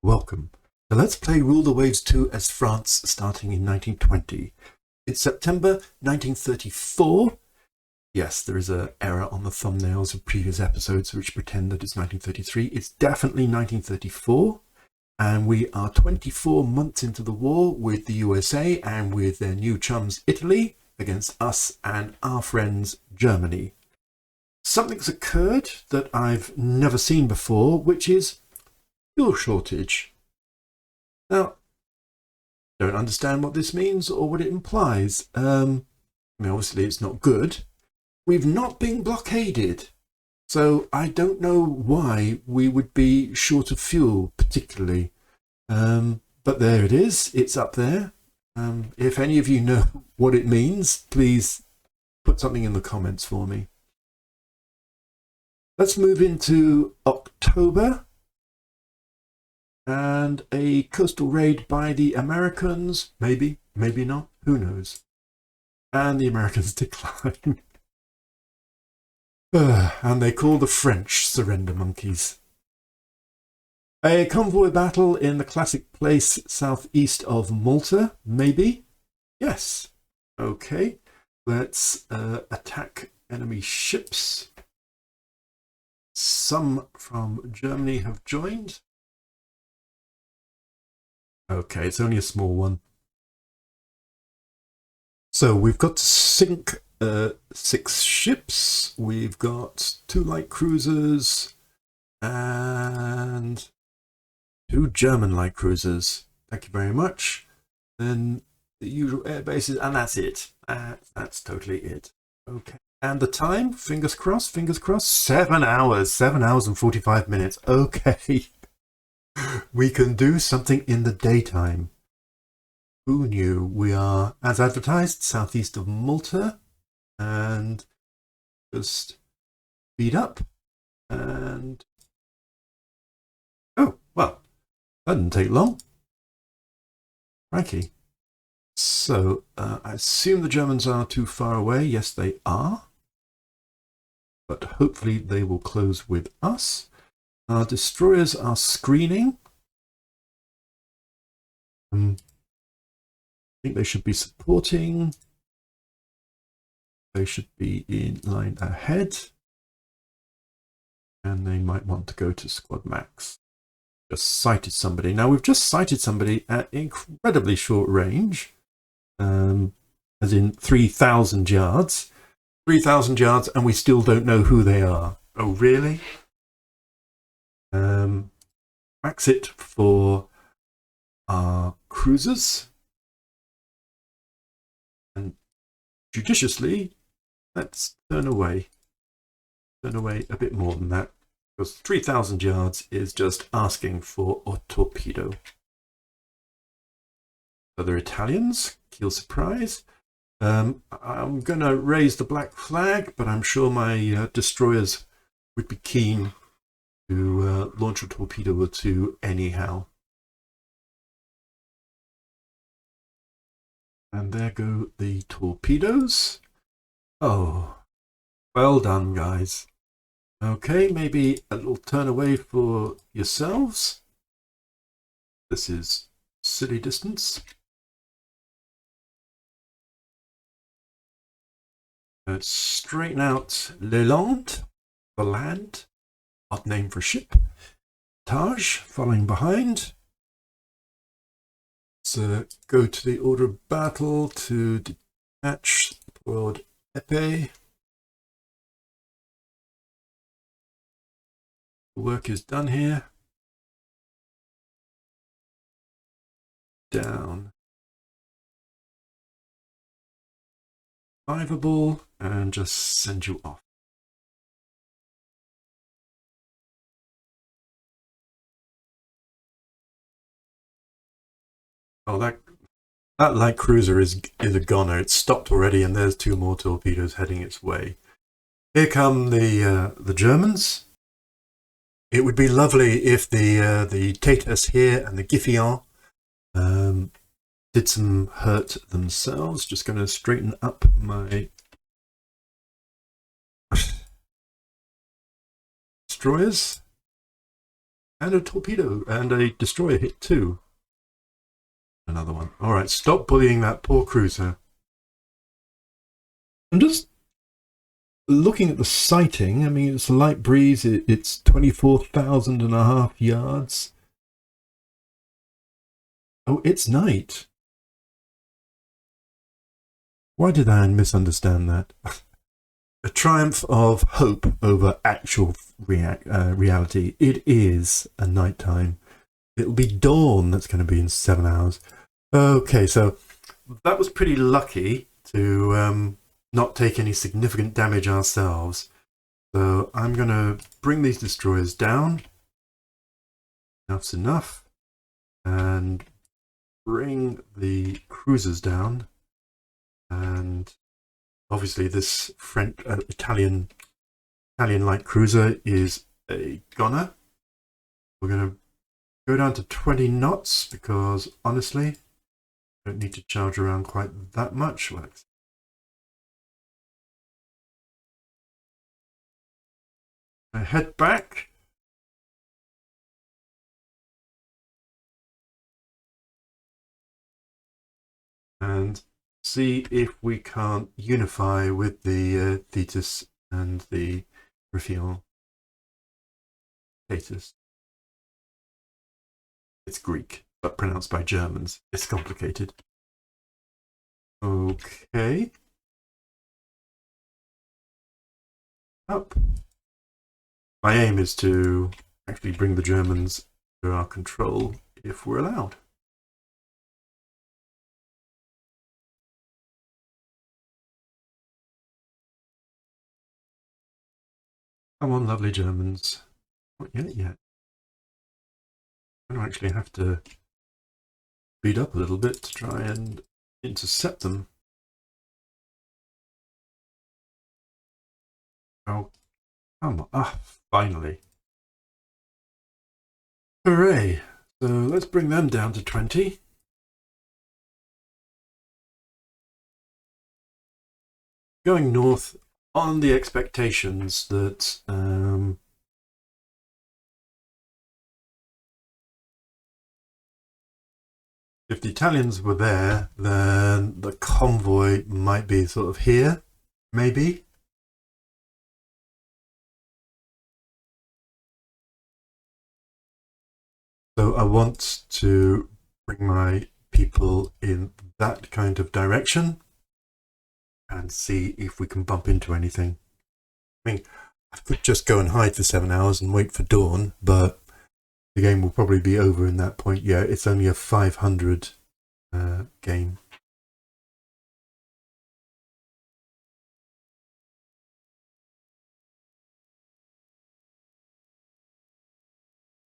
Welcome. So let's play Rule the Waves 2 as France starting in 1920. It's September 1934. Yes, there is an error on the thumbnails of previous episodes which pretend that it's 1933. It's definitely 1934. And we are 24 months into the war with the USA and with their new chums Italy against us and our friends Germany. Something's occurred that I've never seen before, which is fuel shortage. Now, don't understand what this means or what it implies. Obviously it's not good. We've not been blockaded, so I don't know why we would be short of fuel particularly. But there it is. It's up there. If any of you know what it means, please put something in the comments for me. Let's move into October. And a coastal raid by the Americans, maybe, maybe not, who knows. And the Americans decline. And they call the French surrender monkeys. A convoy battle in the classic place southeast of Malta, maybe? Yes. Okay, let's attack enemy ships. Some from Germany have joined. Okay, it's only a small one. So we've got to sink 6 ships. We've got 2 light cruisers and 2 German light cruisers. Thank you very much. Then the usual air bases, and that's it. That's totally it. Okay. And the time, fingers crossed, 7 hours. 7 hours and 45 minutes. Okay. We can do something in the daytime. Who knew? We are, as advertised, southeast of Malta, and just speed up. And oh, well, that didn't take long. Frankie. So I assume the Germans are too far away. Yes, they are. But hopefully they will close with us. Our destroyers are screening. I think they should be supporting. They should be in line ahead. And they might want to go to squad max. Just sighted somebody. Now we've just sighted somebody at incredibly short range. As in 3,000 yards. 3,000 yards and we still don't know who they are. Oh, really? Max it for our cruisers, and judiciously let's turn away a bit more than that, because 3,000 yards is just asking for a torpedo. Other Italians, keel surprise. I'm gonna raise the black flag, but I'm sure my destroyers would be keen to launch a torpedo or two anyhow. And there go the torpedoes. Oh, well done, guys. Okay, maybe a little turn away for yourselves. This is silly distance. Let's straighten out Le Land, the land. Odd name for a ship. Taj following behind. So go to the order of battle to detach toward épée. The work is done here. Down. Survivable, and just send you off. Oh, that light cruiser is a goner. It's stopped already, and there's 2 more torpedoes heading its way. Here come the Germans. It would be lovely if the Tatus here and the Giffion did some hurt themselves. Just going to straighten up my destroyers. And a torpedo and a destroyer hit too. Another one. All right, stop bullying that poor cruiser. I'm just looking at the sighting. I mean, it's a light breeze. It's 24,000 and a half yards. Oh, it's night. Why did I misunderstand that? A triumph of hope over actual reality. It is a nighttime. It'll be dawn that's going to be in 7 hours. Okay, so that was pretty lucky to not take any significant damage ourselves. So I'm going to bring these destroyers down. Enough's enough. And bring the cruisers down. And obviously this French, Italian light cruiser is a gunner. We're going to go down to 20 knots because honestly, I don't need to charge around quite that much. I head back. And see if we can't unify with the Thetis and the Raphael status. It's Greek, but pronounced by Germans. It's complicated. Okay. Up. My aim is to actually bring the Germans to our control if we're allowed. Come on, lovely Germans. Not yet. I don't actually have to speed up a little bit to try and intercept them. Oh, come on. Ah, finally. Hooray. So let's bring them down to 20. Going north on the expectations that if the Italians were there, then the convoy might be sort of here, maybe. So I want to bring my people in that kind of direction and see if we can bump into anything. I mean, I could just go and hide for 7 hours and wait for dawn, but the game will probably be over in that point. Yeah, it's only a 500 game.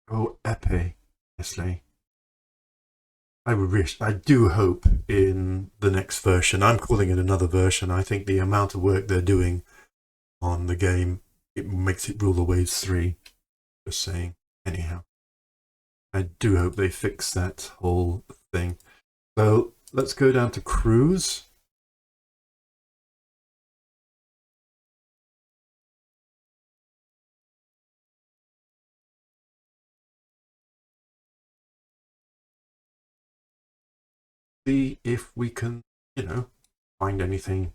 Oh, epee, honestly. I do hope in the next version, I'm calling it another version, I think the amount of work they're doing on the game, it makes it rule the waves 3. Just saying. Anyhow, I do hope they fix that whole thing. So let's go down to cruise. See if we can, find anything,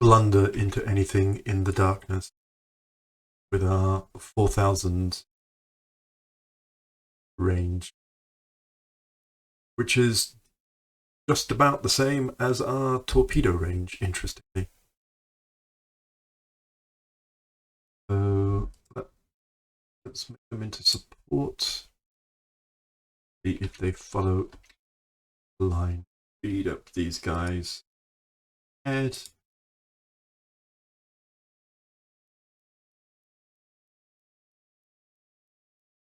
blunder into anything in the darkness with our 4,000 range, which is just about the same as our torpedo range, interestingly. So let's make them into support. See if they follow the line. Speed up these guys. Head.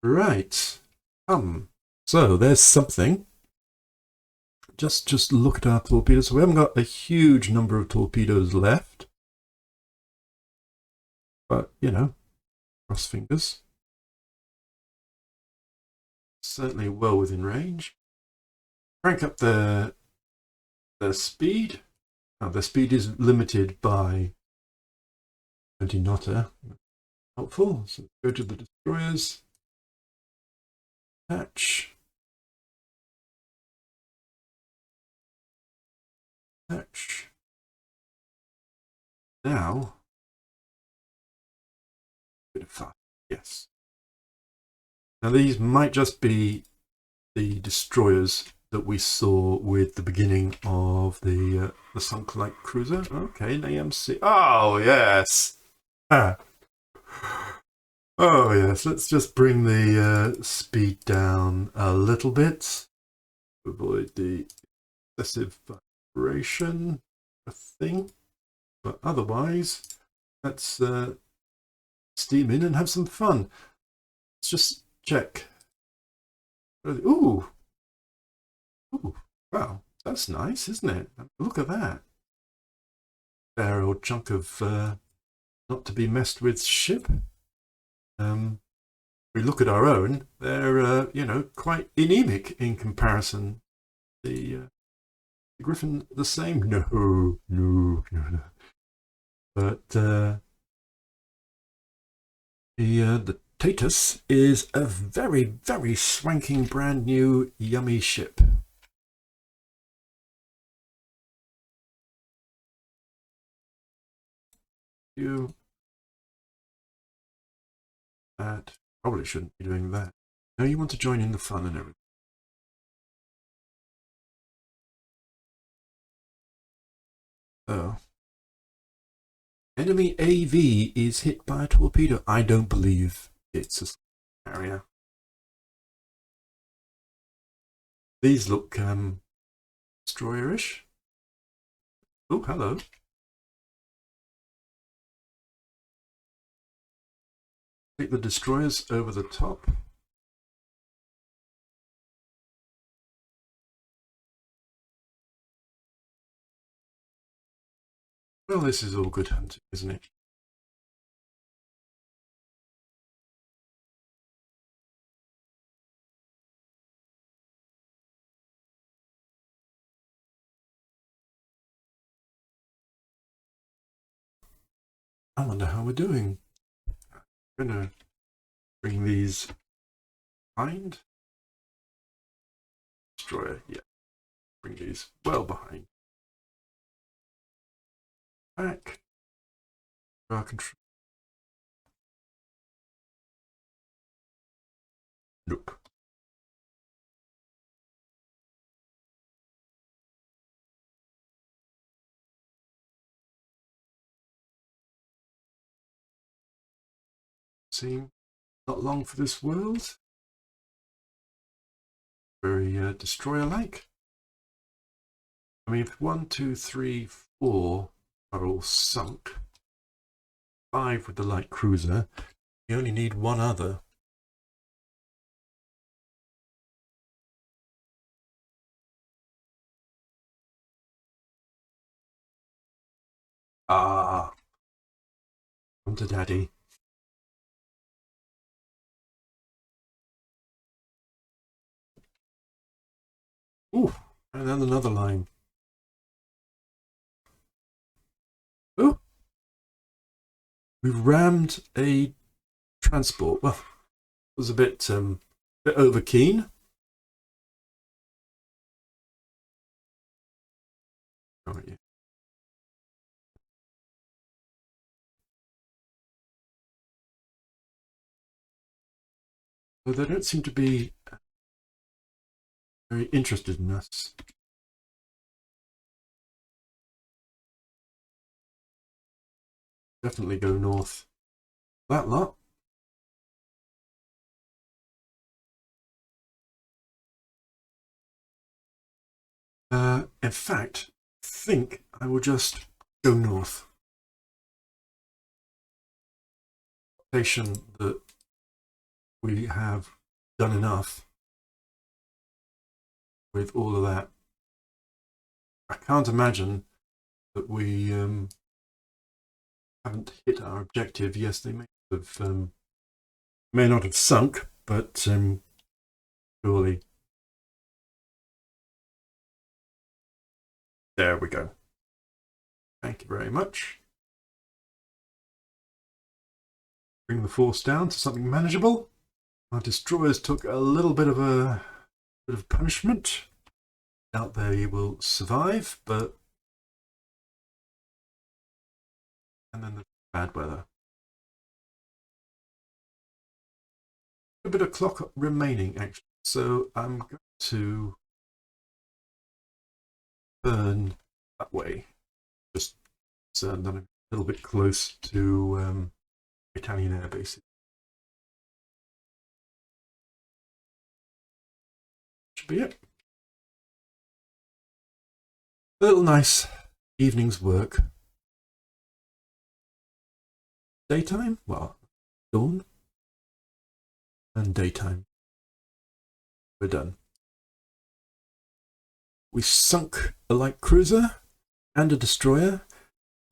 Right. So there's something. Just look at our torpedoes. So we haven't got a huge number of torpedoes left. But, cross fingers. Certainly well within range. Crank up their speed. Now, their speed is limited by 20 knotter. Helpful. So go to the destroyers. Attach. Attach. Now, bit of fun. Yes. Now these might just be the destroyers that we saw with the beginning of the sunk light cruiser. Okay, an AMC. Oh yes. Ah. Oh yes. Let's just bring the speed down a little bit to avoid the excessive vibration thing. But otherwise, let's steam in and have some fun. Let's just check. Ooh. Ooh, wow, that's nice, isn't it? Look at that. Fair old chunk of not to be messed with ship. We look at our own, they're, you know, quite anemic in comparison. The Griffin, the same? No. But the Tatus is a very, very swanking brand new yummy ship. That probably shouldn't be doing that. No, you want to join in the fun and everything. Oh. Enemy AV is hit by a torpedo. I don't believe it's a carrier. These look destroyer-ish. Oh, hello. Take the destroyers over the top. Well, this is all good hunting, isn't it? I wonder how we're doing. I'm gonna bring these behind. Destroyer, yeah. Bring these well behind. Back. Our control. Nope. Seem not long for this world. Very destroyer-like. I mean, if 1, 2, 3, 4 are all sunk, 5 with the light cruiser, you only need one other. Ah, come to daddy. Ooh, and then another line. Oh, we've rammed a transport. Well, it was a bit over keen. Oh, yeah. Well, they don't seem to be very interested in us. Definitely go north. That lot. In fact, I think I will just go north. That we have done enough with all of that. I can't imagine that we haven't hit our objective. Yes, they may not have sunk, but surely. There we go. Thank you very much. Bring the force down to something manageable. Our destroyers took a little bit of punishment. Doubt they will survive, but and then the bad weather. A bit of clock remaining actually, so I'm going to burn that way. Just so I'm a little bit close to Italian air bases. Should be it. A little nice evening's work. Daytime? Well, dawn and daytime. We're done. We sunk a light cruiser and a destroyer,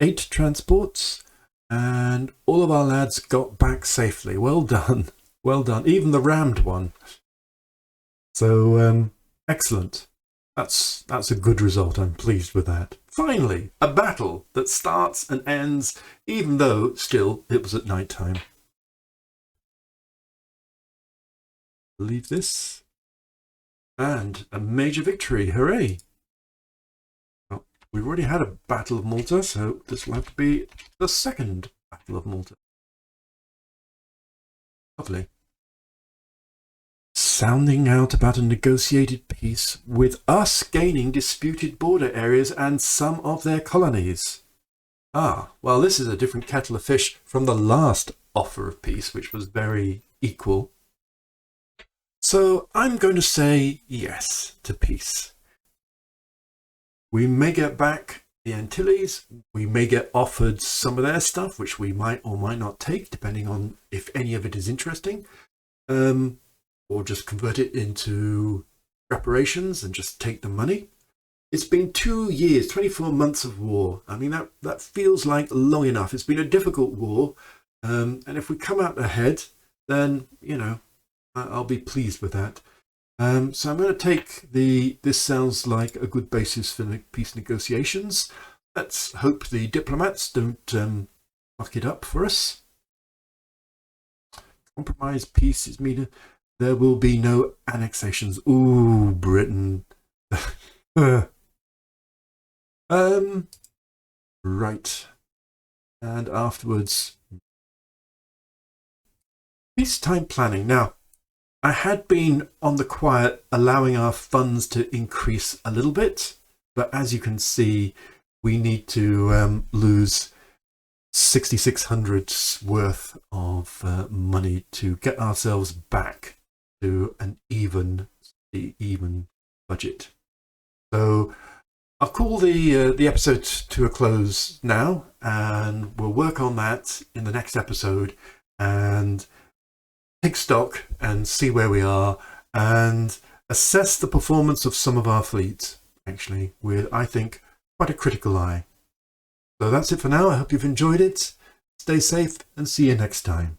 8 transports, and all of our lads got back safely. Well done. Well done. Even the rammed one. So, excellent. That's a good result. I'm pleased with that. Finally, a battle that starts and ends, even though still it was at night time. Leave this. And a major victory. Hooray. Well, we've already had a Battle of Malta, so this will have to be the second Battle of Malta. Lovely. Sounding out about a negotiated peace, with us gaining disputed border areas and some of their colonies. Ah, well, this is a different kettle of fish from the last offer of peace, which was very equal. So I'm going to say yes to peace. We may get back the Antilles, we may get offered some of their stuff, which we might or might not take, depending on if any of it is interesting, or just convert it into reparations and just take the money. It's been 2 years, 24 months of war. I mean, that feels like long enough. It's been a difficult war, and if we come out ahead, then, you know, I'll be pleased with that. So I'm going to take this sounds like a good basis for peace negotiations. Let's hope the diplomats don't muck it up for us. Compromise peace is meaner. There will be no annexations. Ooh, Britain. Right. And afterwards, peacetime planning. Now, I had been on the quiet, allowing our funds to increase a little bit, but as you can see, we need to lose 6,600's worth of money to get ourselves back to an even budget. So I'll call the episode to a close now, and we'll work on that in the next episode and take stock and see where we are and assess the performance of some of our fleets, actually, with, I think, quite a critical eye. So that's it for now. I hope you've enjoyed it. Stay safe and see you next time.